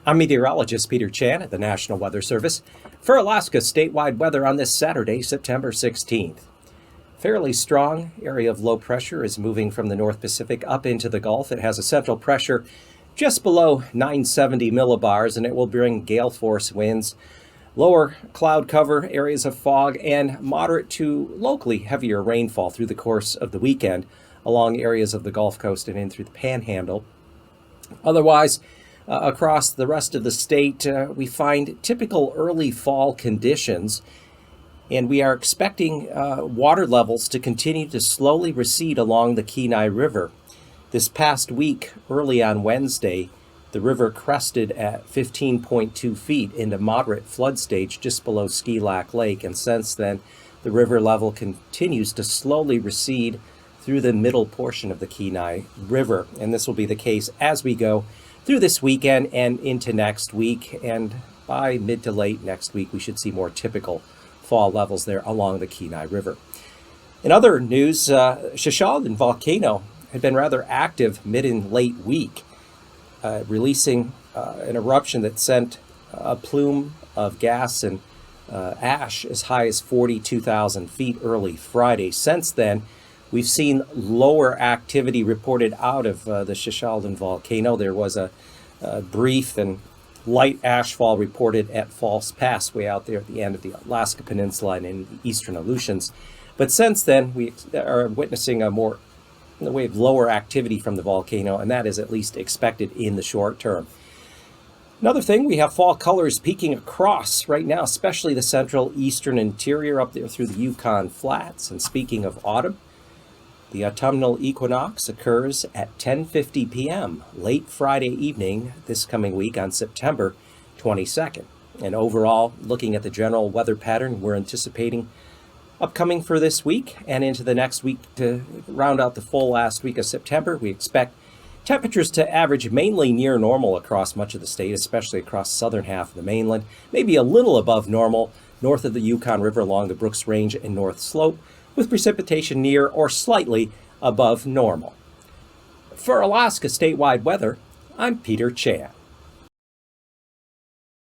I'm meteorologist Peter Chan at the National Weather Service for Alaska's statewide weather on this Saturday, September 16th. Fairly strong area of low pressure is moving from the North Pacific up into the Gulf. It has a central pressure just below 970 millibars, and it will bring gale force winds, lower cloud cover, areas of fog, and moderate to locally heavier rainfall through the course of the weekend along areas of the Gulf Coast and in through the Panhandle. Otherwise, across the rest of the state, we find typical early fall conditions, and we are expecting water levels to continue to slowly recede along the Kenai River. This past week, early on Wednesday, the river crested at 15.2 feet into moderate flood stage just below Ski Lac Lake, and since then, the river level continues to slowly recede through the middle portion of the Kenai River, and this will be the case as we go through this weekend and into next week, and by mid to late next week we should see more typical fall levels there along the Kenai River. In other news, Shishaldin volcano had been rather active mid and late week, releasing an eruption that sent a plume of gas and ash as high as 42,000 feet early Friday. Since then, we've seen lower activity reported out of the Shishaldin volcano. There was a brief and light ashfall reported at False Pass, way out there at the end of the Alaska Peninsula and in the eastern Aleutians. But since then, we are witnessing a more in the way of lower activity from the volcano, and that is at least expected in the short term. Another thing, we have fall colors peeking across right now, especially the central eastern interior up there through the Yukon Flats. And speaking of autumn, the autumnal equinox occurs at 10:50 p.m. late Friday evening this coming week on September 22nd. And overall, looking at the general weather pattern, we're anticipating upcoming for this week and into the next week to round out the full last week of September. We expect temperatures to average mainly near normal across much of the state, especially across the southern half of the mainland, maybe a little above normal north of the Yukon River along the Brooks Range and North Slope, with precipitation near or slightly above normal. For Alaska statewide weather, I'm Peter Chan.